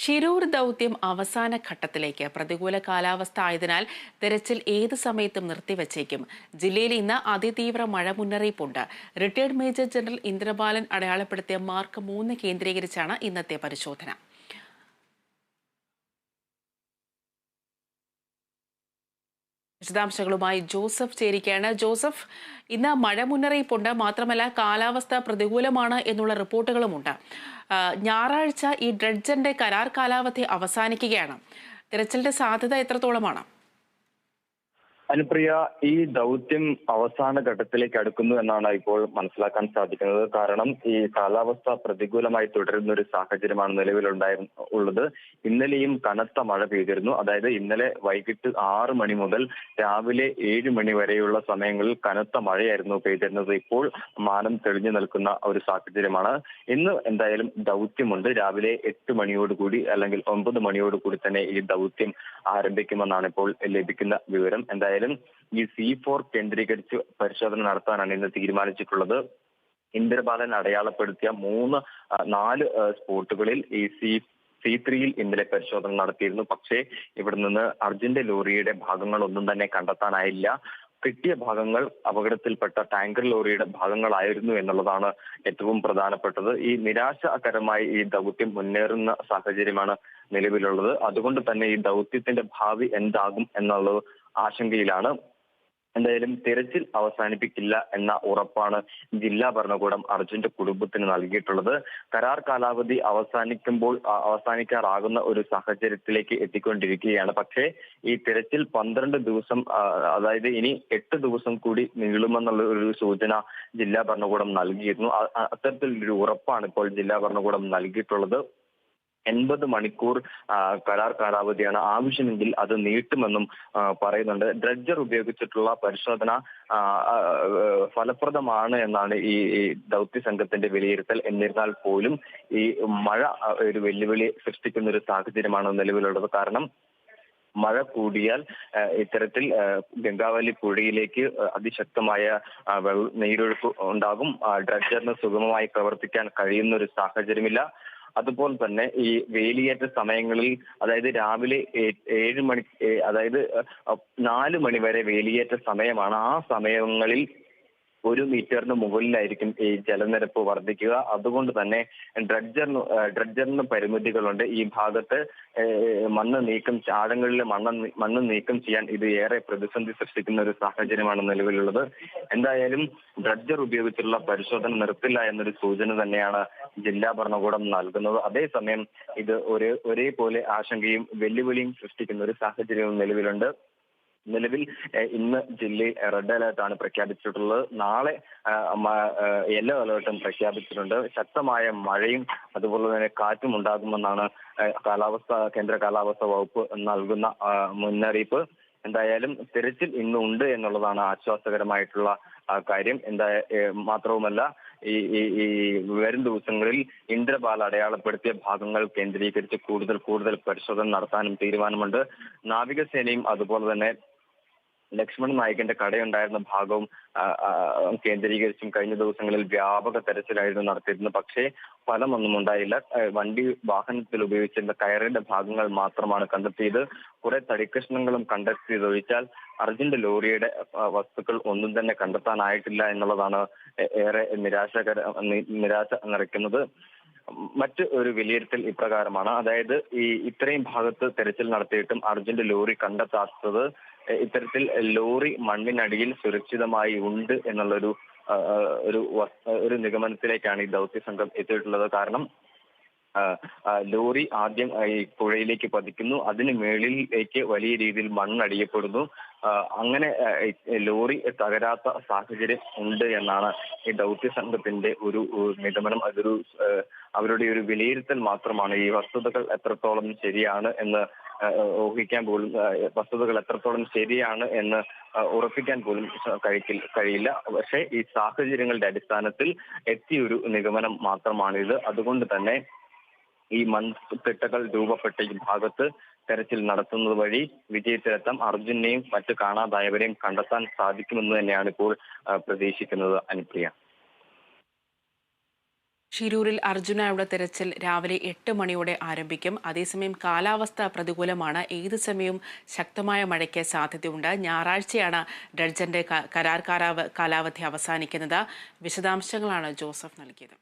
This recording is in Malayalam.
ഷിരൂർ ദൗത്യം അവസാന ഘട്ടത്തിലേക്ക്. പ്രതികൂല കാലാവസ്ഥ ആയതിനാൽ തെരച്ചിൽ ഏത് സമയത്തും നിർത്തിവച്ചേക്കും. ജില്ലയിൽ ഇന്ന് അതിതീവ്ര മഴ മുന്നറിയിപ്പുണ്ട്. റിട്ടയർഡ് മേജർ ജനറൽ ഇന്ദ്രബാലൻ അടയാളപ്പെടുത്തിയ മാർക്ക് 3 കേന്ദ്രീകരിച്ചാണ് ഇന്നത്തെ പരിശോധന. വിശദാംശങ്ങളുമായി ജോസഫ് ചേരുകയാണ്. ജോസഫ്, ഇന്ന് മഴ മുന്നറിയിപ്പുണ്ട്, മാത്രമല്ല കാലാവസ്ഥ പ്രതികൂലമാണ് എന്നുള്ള റിപ്പോർട്ടുകളുമുണ്ട്. ഞായറാഴ്ച ഈ ഡ്രഡ്ജറിന്റെ കരാർ കാലാവധി അവസാനിക്കുകയാണ്. തിരച്ചിലിന്റെ സാധ്യത എത്രത്തോളമാണ്? അനുപ്രിയ, ഈ ദൗത്യം അവസാന ഘട്ടത്തിലേക്ക് അടുക്കുന്നു എന്നാണ് ഇപ്പോൾ മനസ്സിലാക്കാൻ സാധിക്കുന്നത്. കാരണം ഈ കാലാവസ്ഥ പ്രതികൂലമായി തുടരുന്ന ഒരു സാഹചര്യമാണ് ഉള്ളത്. ഇന്നലെയും കനത്ത മഴ പെയ്തിരുന്നു. അതായത് ഇന്നലെ വൈകിട്ട് 6 മണി മുതൽ രാവിലെ 7 മണി വരെയുള്ള സമയങ്ങളിൽ കനത്ത മഴയായിരുന്നു പെയ്തിരുന്നത്. ഇപ്പോൾ മാനം തെളിഞ്ഞു നിൽക്കുന്ന ഒരു സാഹചര്യമാണ്. ഇന്ന് എന്തായാലും ദൗത്യമുണ്ട്. രാവിലെ 8 മണിയോടുകൂടി അല്ലെങ്കിൽ 9 മണിയോടുകൂടി തന്നെ ഈ ദൗത്യം ആരംഭിക്കുമെന്നാണ് ഇപ്പോൾ ലഭിക്കുന്ന വിവരം. എന്തായാലും ഈ C4 കേന്ദ്രീകരിച്ച് പരിശോധന നടത്താനാണ് ഇന്ന് തീരുമാനിച്ചിട്ടുള്ളത്. ഇന്ദ്രബാലൻ അടയാളപ്പെടുത്തിയ 4 സ്പോട്ടുകളിൽ ഈ C3യിൽ ഇന്നലെ പരിശോധന നടത്തിയിരുന്നു. പക്ഷേ ഇവിടെ നിന്ന് അർജുന്റെ ലോറിയുടെ ഭാഗങ്ങളൊന്നും തന്നെ കണ്ടെത്താനായില്ല. കിട്ടിയ ഭാഗങ്ങൾ അപകടത്തിൽപ്പെട്ട ടാങ്കർ ലോറിയുടെ ഭാഗങ്ങളായിരുന്നു എന്നുള്ളതാണ് ഏറ്റവും പ്രധാനപ്പെട്ടത്. ഈ നിരാശകരമായി ഈ ദൗത്യം മുന്നേറുന്ന സാഹചര്യമാണ് നിലവിലുള്ളത്. അതുകൊണ്ട് തന്നെ ഈ ദൗത്യത്തിന്റെ ഭാവി എന്താകും എന്നുള്ളത് ആശങ്കയിലാണ്. എന്തായാലും തിരച്ചിൽ അവസാനിപ്പിക്കില്ല എന്ന ഉറപ്പാണ് ജില്ലാ ഭരണകൂടം അർജുന്റെ കുടുംബത്തിന് നൽകിയിട്ടുള്ളത്. കരാർ കാലാവധി അവസാനിക്കാറാകുന്ന ഒരു സാഹചര്യത്തിലേക്ക് എത്തിക്കൊണ്ടിരിക്കുകയാണ്. പക്ഷേ ഈ തിരച്ചിൽ 12 ദിവസം, അതായത് ഇനി 8 ദിവസം കൂടി നീളുമെന്നുള്ള ഒരു സൂചന ജില്ലാ ഭരണകൂടം നൽകിയിരുന്നു. അത്തരത്തിലൊരു ഉറപ്പാണ് ഇപ്പോൾ ജില്ലാ ഭരണകൂടം നൽകിയിട്ടുള്ളത്. 80 മണിക്കൂർ കരാർ കാലാവധിയാണ്. ആവശ്യമെങ്കിൽ അത് നീട്ടുമെന്നും പറയുന്നുണ്ട്. ഡ്രഡ്ജർ ഉപയോഗിച്ചിട്ടുള്ള പരിശോധന ഫലപ്രദമാണ് എന്നാണ് ഈ ദൗത്യ സംഘത്തിന്റെ വിലയിരുത്തൽ. എന്നിരുന്നാൽ പോലും ഈ മഴ ഒരു വെല്ലുവിളി സൃഷ്ടിക്കുന്ന ഒരു സാഹചര്യമാണ് നിലവിലുള്ളത്. കാരണം മഴ കൂടിയാൽ ഇത്തരത്തിൽ ഗംഗാവലി പുഴയിലേക്ക് അതിശക്തമായ നീരൊഴുക്ക് ഉണ്ടാകും. ഡ്രഡ്ജറിന് സുഗമമായി പ്രവർത്തിക്കാൻ കഴിയുന്ന ഒരു സാഹചര്യമില്ല. അതുപോലെ തന്നെ ഈ വേലിയേറ്റ സമയങ്ങളിൽ, അതായത് രാവിലെ 7 മണി, അതായത് 4 മണി വരെ വേലിയേറ്റ സമയമാണ്. ആ സമയങ്ങളിൽ 1 മീറ്ററിന് മുകളിലായിരിക്കും ഈ ജലനിരപ്പ് വർദ്ധിക്കുക. അതുകൊണ്ട് തന്നെ ഡ്രഡ്ജറിന് പരിമിതികളുണ്ട്. ഈ ഭാഗത്ത് മണ്ണ് നീക്കം, ആഴങ്ങളിലെ മണ്ണ് നീക്കം ചെയ്യാൻ ഇത് ഏറെ പ്രതിസന്ധി സൃഷ്ടിക്കുന്ന ഒരു സാഹചര്യമാണ് നിലവിലുള്ളത്. എന്തായാലും ഡ്രഡ്ജർ ഉപയോഗിച്ചുള്ള പരിശോധന നിർത്തില്ല എന്നൊരു സൂചന തന്നെയാണ് ജില്ലാ ഭരണകൂടം നൽകുന്നത്. അതേസമയം ഇത് ഒരേപോലെ ആശങ്കയും വെല്ലുവിളിയും സൃഷ്ടിക്കുന്ന ഒരു സാഹചര്യവും നിലവിലുണ്ട്. നിലവിൽ ഇന്ന് ജില്ലയിൽ റെഡ് അലേർട്ടാണ് പ്രഖ്യാപിച്ചിട്ടുള്ളത്. നാളെ യെല്ലോ അലേർട്ടും പ്രഖ്യാപിച്ചിട്ടുണ്ട്. ശക്തമായ മഴയും അതുപോലെ തന്നെ കാറ്റും ഉണ്ടാകുമെന്നാണ് കേന്ദ്ര കാലാവസ്ഥാ വകുപ്പ് നൽകുന്ന മുന്നറിയിപ്പ്. എന്തായാലും തിരച്ചിൽ ഇന്ന് ഉണ്ട് എന്നുള്ളതാണ് ആശ്വാസകരമായിട്ടുള്ള കാര്യം. മാത്രവുമല്ല, ഈ വരും ദിവസങ്ങളിൽ ഇന്ദ്രബാൽ അടയാളപ്പെടുത്തിയ ഭാഗങ്ങൾ കേന്ദ്രീകരിച്ച് കൂടുതൽ പരിശോധന നടത്താനും തീരുമാനമുണ്ട്. നാവികസേനയും അതുപോലെ തന്നെ ലക്ഷ്മൺ നായികന്റെ കടയുണ്ടായിരുന്ന ഭാഗവും കേന്ദ്രീകരിച്ചും കഴിഞ്ഞ ദിവസങ്ങളിൽ വ്യാപക തെരച്ചിലായിരുന്നു നടത്തിയിരുന്നത്. പക്ഷേ ഫലമൊന്നും ഉണ്ടായില്ല. വാഹനത്തിൽ ഉപയോഗിച്ചിരുന്ന കയറിന്റെ ഭാഗങ്ങൾ മാത്രമാണ് കണ്ടെത്തിയത്. കുറെ തടിക്കഷ്ണങ്ങളും കണ്ടെത്തിയതൊഴിച്ചാൽ അർജുന്റെ ലോറിയുടെ വസ്തുക്കൾ ഒന്നും തന്നെ കണ്ടെത്താനായിട്ടില്ല എന്നുള്ളതാണ് ഏറെ നിരാശ നിറയ്ക്കുന്നത്. മറ്റ് ഒരു വിലയിരുത്തൽ ഇപ്രകാരമാണ്. അതായത് ഇത്രയും ഭാഗത്ത് തെരച്ചിൽ നടത്തിയിട്ടും അർജുന്റെ ലോറി കണ്ടെത്താത്തത് ഇത്തരത്തിൽ ലോറി മണ്ണിനടിയിൽ സുരക്ഷിതമായി ഉണ്ട് എന്നുള്ളൊരു ഒരു നിഗമനത്തിലേക്കാണ് ഈ ദൗത്യ സംഘം എത്തിയിട്ടുള്ളത്. കാരണം ലോറി ആദ്യം ഈ പുഴയിലേക്ക് പതിക്കുന്നു, അതിന് മേളിലേക്ക് വലിയ രീതിയിൽ മണ്ണടിയപ്പെടുന്നു. അങ്ങനെ ലോറി തകരാത്ത സാഹചര്യം ഉണ്ട് എന്നാണ് ഈ ദൗത്യ സംഘത്തിന്റെ ഒരു നിഗമനം. അവരുടെ ഒരു വിലയിരുത്തൽ മാത്രമാണ്. ഈ വസ്തുതകൾ എത്രത്തോളം ശരിയാണ് എന്ന് ഉറപ്പിക്കാൻ പോലും കഴിയില്ല. പക്ഷേ ഈ സാഹചര്യങ്ങളുടെ അടിസ്ഥാനത്തിൽ എത്തിയൊരു നിഗമനം മാത്രമാണിത്. അതുകൊണ്ട് തന്നെ ഈ മൺതിട്ടകൾ രൂപപ്പെട്ട ഈ ഭാഗത്ത് തെരച്ചിൽ നടത്തുന്നത് വഴി വിജയത്തിലെത്താൻ അർജുനെയും മറ്റു കാണാതായവരെയും കണ്ടെത്താൻ സാധിക്കുമെന്ന് തന്നെയാണ് ഇപ്പോൾ പ്രതീക്ഷിക്കുന്നത്. അനുപ്രിയ. ഷിരൂരിൽ അർജുനയുടെ തെരച്ചിൽ രാവിലെ 8 മണിയോടെ ആരംഭിക്കും. അതേസമയം കാലാവസ്ഥ പ്രതികൂലമാണ്. ഏത് സമയവും ശക്തമായ മഴയ്ക്ക് സാധ്യതയുണ്ട്. ഞായറാഴ്ചയാണ് ഡഡ്ജന്റെ കരാർ കാലാവധി അവസാനിക്കുന്നത്. വിശദാംശങ്ങളാണ് ജോസഫ് നൽകിയത്.